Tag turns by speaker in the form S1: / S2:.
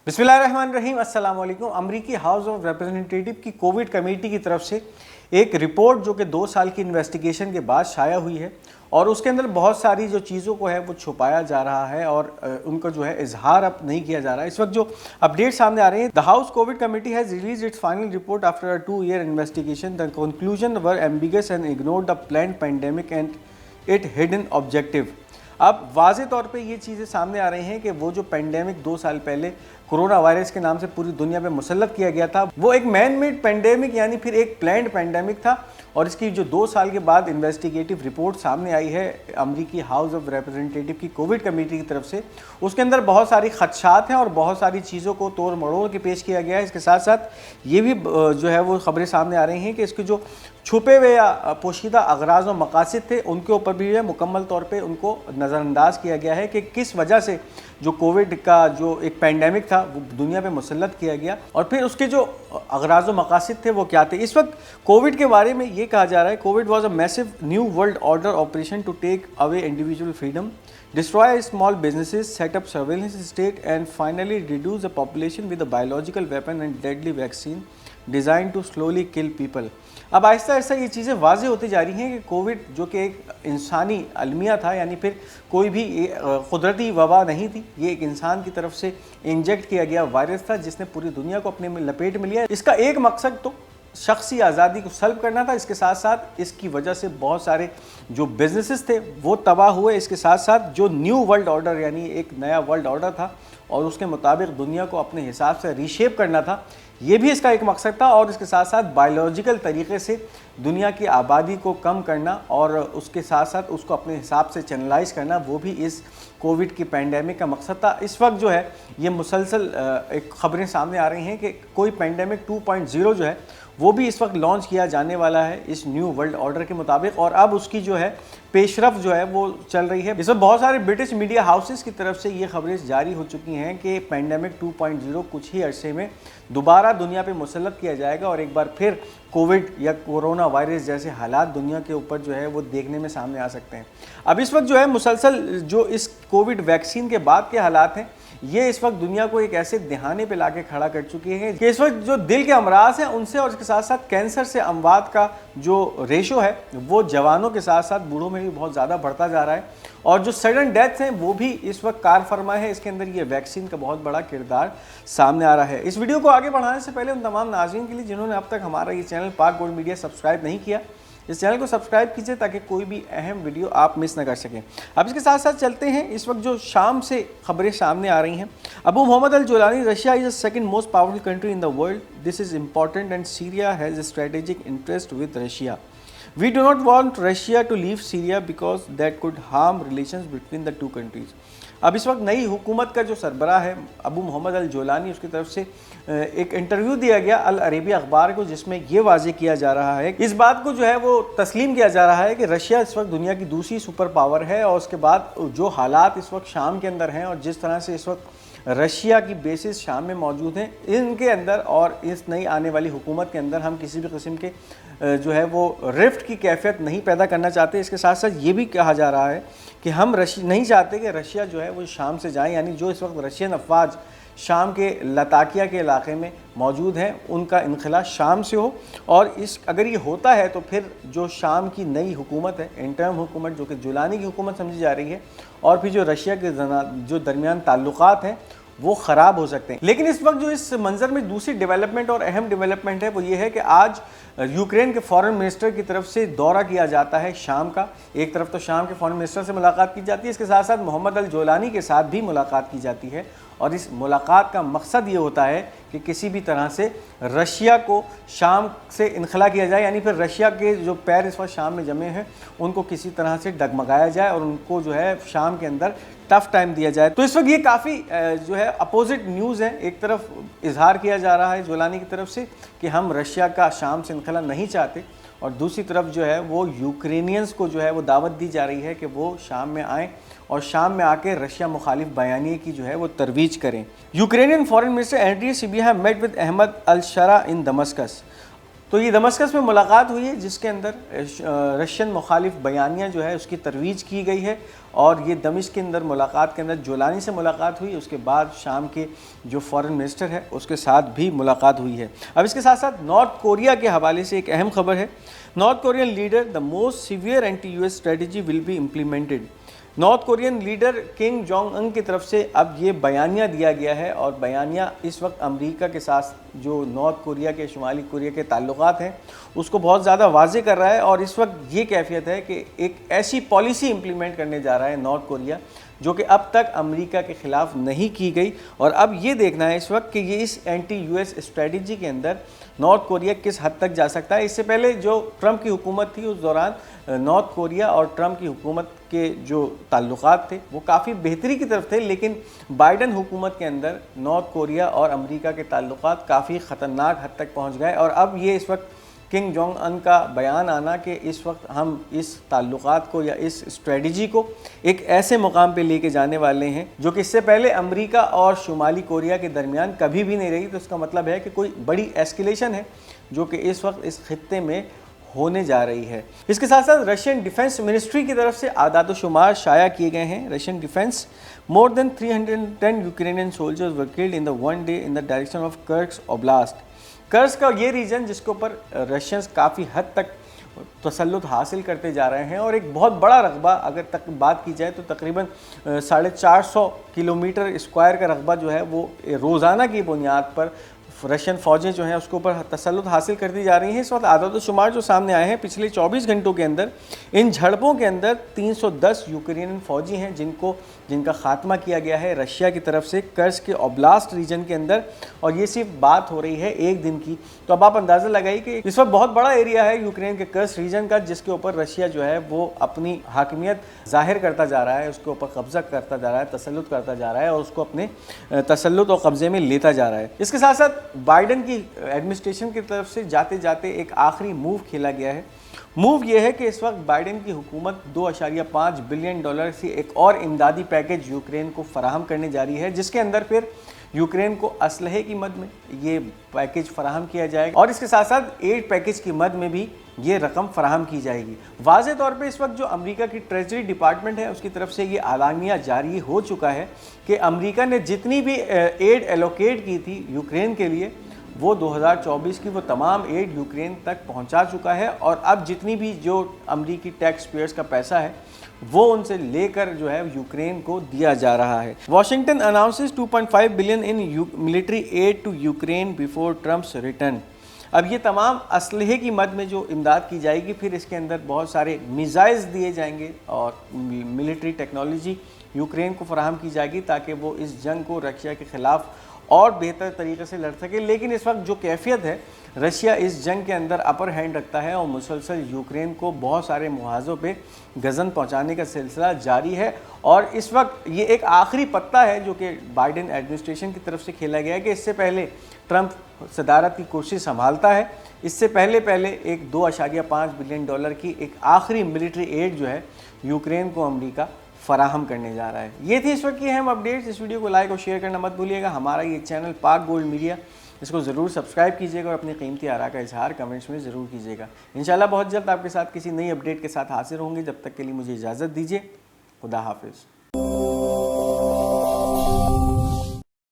S1: बिस्मिल्लाहिर्रहमानिर्रहीम। अस्सलाम वालेकुम। अमरीकी हाउस ऑफ रिप्रेजेंटेटिव की कोविड कमेटी की तरफ से एक रिपोर्ट जो कि 2 साल की इन्वेस्टिगेशन के बाद शाया हुई है और उसके अंदर बहुत सारी जो चीज़ों को है वो छुपाया जा रहा है और उनका जो है इजहार अब नहीं किया जा रहा है। इस वक्त जो अपडेट सामने आ रहे हैं, the house Covid committee has release it's final report after a 2-year investigation. The conclusion were ambiguous and ignored the planned pandemic and it hidden objective. अब वाज़े तौर पे ये चीज़ें सामने आ रही हैं कि वो जो पेंडेमिक 2 साल पहले कोरोना वायरस के नाम से पूरी दुनिया पे मुसल्लत किया गया था, वो एक मैन मेड पेंडेमिक यानी फिर एक प्लान्ड पेंडेमिक था। और इसकी जो 2 साल के बाद इन्वेस्टिगेटिव रिपोर्ट सामने आई है अमरीकी हाउस ऑफ रिप्रेजेंटेटिव की कोविड कमेटी की तरफ से, उसके अंदर बहुत सारी खदशात हैं और बहुत सारी चीज़ों को तोड़ मरोड़ के पेश किया गया है। इसके साथ साथ ये भी जो है वो खबरें सामने आ रही हैं कि इसके जो छुपे हुए या पोशीदा अगराज़ और मकासद थे उनके ऊपर भी है मुकम्मल तौर पे उनको नज़रअंदाज किया गया है कि किस वजह से जो कोविड का जो एक पेंडेमिक था वो दुनिया पे मुसल्लत किया गया और फिर उसके जो अगराज़ और मकासद थे वो क्या थे। इस वक्त कोविड के बारे में ये कहा जा रहा है, COVID was a massive new world order operation to take away individual freedom, destroy small businesses, set up surveillance state and finally reduce the population with a biological weapon and deadly vaccine designed to slowly kill people। अब आहिस्ता आहिस्ता ये चीज़ें वाज़ेह होती जा रही हैं कि Covid जो कि एक इंसानी अलमिया था, यानी फिर कोई भी कुदरती वबा नहीं थी, ये एक इंसान की तरफ से इंजेक्ट किया गया वायरस था जिसने पूरी दुनिया को अपने में लपेट में लिया। इसका एक मकसद तो शख्सी आज़ादी को सल्ब करना था, इसके साथ साथ इसकी वजह से बहुत सारे जो बिजनेसेस थे वो तबाह हुए। इसके साथ साथ जो न्यू वर्ल्ड ऑर्डर यानी एक नया वर्ल्ड ऑर्डर था और उसके मुताबिक दुनिया को अपने हिसाब से रीशेप करना था, ये भी इसका एक मकसद था। और इसके साथ साथ बायोलॉजिकल तरीके से दुनिया की आबादी को कम करना और उसके साथ साथ उसको अपने हिसाब से चैनलाइज करना, वो भी इस कोविड की पैंडेमिक का मकसद था। इस वक्त जो है ये मुसलसल एक खबरें सामने आ रही हैं कि कोई पैंडेमिक 2.0 जो है वो भी इस वक्त लॉन्च किया जाने वाला है इस न्यू वर्ल्ड ऑर्डर के मुताबिक और अब उसकी जो है पेशरफ जो है वो चल रही है। इस वक्त बहुत सारे ब्रिटिश मीडिया हाउसेस की तरफ से ये खबरें जारी हो चुकी हैं कि पैंडेमिक 2.0 कुछ ही अरसे में दोबारा दुनिया पे मुसल्लत किया जाएगा और एक बार फिर कोविड या कोरोना वायरस जैसे हालात दुनिया के ऊपर जो है वो देखने में सामने आ सकते हैं। अब इस वक्त जो है मुसलसल जो इस कोविड वैक्सीन के बाद के हालात हैं, ये इस वक्त दुनिया को एक ऐसे दहाने पे लाके खड़ा कर चुकी है कि इस वक्त जो दिल के अमराज हैं उनसे और इसके साथ साथ कैंसर से अमवात का जो रेशो है वो जवानों के साथ साथ बूढ़ों में भी बहुत ज़्यादा बढ़ता जा रहा है और जो सडन डेथ्स हैं वो भी इस वक्त कार फरमा है। इसके अंदर ये वैक्सीन का बहुत बड़ा किरदार सामने आ रहा है। इस वीडियो को आगे बढ़ाने से पहले उन तमाम नाज़रीन के लिए जिन्होंने अब तक हमारा ये चैनल पाक गोल्ड मीडिया सब्सक्राइब नहीं किया, इस चैनल को सब्सक्राइब कीजिए ताकि कोई भी अहम वीडियो आप मिस न कर सकें। अब इसके साथ साथ चलते हैं, इस वक्त जो शाम से खबरें सामने आ रही हैं। Abu Muhammad al Jolani, Russia is the second most powerful country in the world, this is important and Syria has a strategic interest with Russia. We do not want Russia to leave Syria because that could harm relations between the two countries. अब इस वक्त नई हुकूमत का जो सरबराह है Abu Muhammad al जोलानी, उसकी तरफ से एक इंटरव्यू दिया गया अल अरेबिया अखबार को जिसमें ये वाज़े किया जा रहा है, इस बात को जो है वो तस्लीम किया जा रहा है कि रशिया इस वक्त दुनिया की दूसरी सुपर पावर है और उसके बाद जो हालात इस वक्त शाम के अंदर हैं और जिस तरह से इस वक्त रशिया की बेसिस शाम में मौजूद हैं, इनके अंदर और इस नई आने वाली हुकूमत के अंदर हम किसी भी किस्म के जो है वो रिफ्ट की कैफियत नहीं पैदा करना चाहते। इसके साथ साथ ये भी कहा जा रहा है कि हम नहीं चाहते कि रशिया जो है वो शाम से जाए, यानी जो इस वक्त रशियन अफवाज शाम के लताकिया के इलाके में मौजूद हैं उनका इनखला शाम से हो। और इस अगर ये होता है तो फिर जो शाम की नई हुकूमत है, इंटर्म हुकूमत जो कि जुलानी की हुकूमत समझी जा रही है, और फिर जो रशिया के जो दरमियान ताल्लुकात हैं वो ख़राब हो सकते हैं। लेकिन इस वक्त जो इस मंजर में दूसरी डेवलपमेंट और अहम डेवलपमेंट है वो ये है कि आज यूक्रेन के फॉरेन मिनिस्टर की तरफ से दौरा किया जाता है शाम का। एक तरफ तो शाम के फॉरेन मिनिस्टर से मुलाकात की जाती है, इसके साथ साथ मोहम्मद अल जोलानी के साथ भी मुलाकात की जाती है और इस मुलाकात का मकसद ये होता है कि किसी भी तरह से रशिया को शाम से इनखला किया जाए, यानी फिर रशिया के जो पैर इस वक्त शाम में जमे हैं उनको किसी तरह से डगमगाया जाए और उनको जो है शाम के अंदर टफ टाइम दिया जाए। तो इस वक्त ये काफ़ी जो है अपोजिट न्यूज़ है। एक तरफ इजहार किया जा रहा है जोलानी की तरफ से कि हम रशिया का शाम से इनखला नहीं चाहते और दूसरी तरफ जो है वो यूक्रेनियंस को जो है वो दावत दी जा रही है कि वो शाम में आएँ और शाम में आके रशिया मुखालिफ बयानिए की जो है वो तरवीज करें। Ukrainian foreign minister Andrii Sybiha met with Ahmed al Sharaa in Damascus. تو یہ دمشق میں ملاقات ہوئی ہے جس کے اندر رشین مخالف بیانیہ جو ہے اس کی ترویج کی گئی ہے، اور یہ دمشق کے اندر ملاقات کے اندر جولانی سے ملاقات ہوئی، اس کے بعد شام کے جو فارن منسٹر ہے اس کے ساتھ بھی ملاقات ہوئی ہے۔ اب اس کے ساتھ ساتھ نارتھ کوریا کے حوالے سے ایک اہم خبر ہے۔ North Korean leader the most severe anti U S strategy will be implemented. North Korean leader Kim Jong Un کی طرف سے اب یہ بیانیہ دیا گیا ہے، اور بیانیہ اس وقت امریکہ کے ساتھ جو نارتھ کوریا کے شمالی کوریا کے تعلقات ہیں اس کو بہت زیادہ واضح کر رہا ہے، اور اس وقت یہ کیفیت ہے کہ ایک ایسی پالیسی امپلیمنٹ کرنے جا رہا ہے نارتھ کوریا جو کہ اب تک امریکہ کے خلاف نہیں کی گئی، اور اب یہ دیکھنا ہے اس وقت کہ یہ اس اینٹی یو ایس اسٹریٹجی کے اندر نارتھ کوریا کس حد تک جا سکتا ہے۔ اس سے پہلے جو ٹرمپ کی حکومت تھی اس دوران نارتھ کوریا اور ٹرمپ کی حکومت کے جو تعلقات تھے وہ کافی بہتری کی طرف تھے، لیکن بائیڈن حکومت کے اندر نارتھ کوریا اور امریکہ کے تعلقات کافی خطرناک حد تک پہنچ گئے، اور اب یہ اس وقت کنگ جونگ ان کا بیان آنا کہ اس وقت ہم اس تعلقات کو یا اس اسٹریٹجی کو ایک ایسے مقام پہ لے کے جانے والے ہیں جو کہ اس سے پہلے امریکہ اور شمالی کوریا کے درمیان کبھی بھی نہیں رہی، تو اس کا مطلب ہے کہ کوئی بڑی ایسکیلیشن ہے جو کہ اس وقت اس خطے میں ہونے جا رہی ہے۔ اس کے ساتھ ساتھ رشین ڈیفنس منسٹری کی طرف سے اعداد و شمار شائع کیے گئے ہیں۔ Russian defence more than 310 Ukrainian soldiers were killed in the one day in the direction of Kursk Oblast۔ کرسک کا یہ ریجن جس کے اوپر رشینز کافی حد تک تسلط حاصل کرتے جا رہے ہیں، اور ایک بہت بڑا رقبہ اگر تک بات کی جائے تو تقریباً 450 کلومیٹر اسکوائر کا رقبہ جو ہے وہ روزانہ کی بنیاد پر رشین فوجیں جو ہیں اس کے اوپر تسلط حاصل کرتی جا رہی ہیں۔ اس وقت اعداد و شمار جو سامنے آئے ہیں پچھلے 24 گھنٹوں کے اندر ان جھڑپوں کے اندر 310 یوکرینین فوجی ہیں جن کا خاتمہ کیا گیا ہے رشیا کی طرف سے کرسک کے اوبلاسٹ ریجن کے اندر، اور یہ صرف بات ہو رہی ہے ایک دن کی۔ تو اب آپ اندازہ لگائیے کہ اس وقت بہت بڑا ایریا ہے یوکرین کے کرسک ریجن کا جس کے اوپر رشیا جو ہے وہ اپنی حاکمیت ظاہر کرتا جا رہا ہے، اس کے اوپر قبضہ کرتا جا رہا ہے، تسلط کرتا جا رہا ہے، اور اس کو اپنے تسلط اور قبضے میں لیتا جا رہا ہے۔ اس کے ساتھ ساتھ بائیڈن کی ایڈمنسٹریشن کی طرف سے جاتے جاتے ایک آخری موو کھیلا گیا ہے۔ موو یہ ہے کہ اس وقت بائیڈن کی حکومت $2.5 بلین سے ایک اور امدادی پیکج یوکرین کو فراہم کرنے جا رہی ہے، جس کے اندر پھر یوکرین کو اسلحے کی مد میں یہ پیکج فراہم کیا جائے گا، اور اس کے ساتھ ساتھ ایڈ پیکج کی مد میں بھی یہ رقم فراہم کی جائے گی۔ واضح طور پہ اس وقت جو امریکہ کی ٹریجری ڈپارٹمنٹ ہے اس کی طرف سے یہ اعلامیہ جاری ہو چکا ہے کہ امریکہ نے جتنی بھی ایڈ ایلوکیٹ کی تھی یوکرین کے لیے وہ 2024 کی وہ تمام ایڈ یوکرین تک پہنچا چکا ہے، اور اب جتنی بھی جو امریکی ٹیکس پیئرز کا پیسہ ہے وہ ان سے لے کر جو ہے یوکرین کو دیا جا رہا ہے۔ Washington announces 2.5 billion in military aid to Ukraine before Trump's return. اب یہ تمام اسلحے کی مد میں جو امداد کی جائے گی، پھر اس کے اندر بہت سارے میزائلز دیے جائیں گے اور ملٹری ٹیکنالوجی یوکرین کو فراہم کی جائے گی تاکہ وہ اس جنگ کو رشیا کے خلاف اور بہتر طریقے سے لڑ سکے۔ لیکن اس وقت جو کیفیت ہے رشیا اس جنگ کے اندر اپر ہینڈ رکھتا ہے، اور مسلسل یوکرین کو بہت سارے محاذوں پہ غزن پہنچانے کا سلسلہ جاری ہے، اور اس وقت یہ ایک آخری پتہ ہے جو کہ بائیڈن ایڈمنسٹریشن کی طرف سے کھیلا گیا ہے کہ اس سے پہلے ٹرمپ صدارت کی کرسی سنبھالتا ہے، اس سے پہلے ایک $2.5 بلین کی ایک آخری ملٹری ایڈ جو ہے یوکرین کو امریکہ فراہم کرنے جا رہا ہے۔ یہ تھی اس وقت کی اہم اپڈیٹس۔ اس ویڈیو کو لائک اور شیئر کرنا مت بھولیے گا۔ ہمارا یہ چینل پاک گولڈ میڈیا، اس کو ضرور سبسکرائب کیجیے گا اور اپنی قیمتی آراء کا اظہار کمنٹس میں ضرور کیجیے گا۔ انشاءاللہ بہت جلد آپ کے ساتھ کسی نئی اپڈیٹ کے ساتھ حاضر ہوں گے۔ جب تک کے لیے مجھے اجازت دیجیے۔ خدا حافظ۔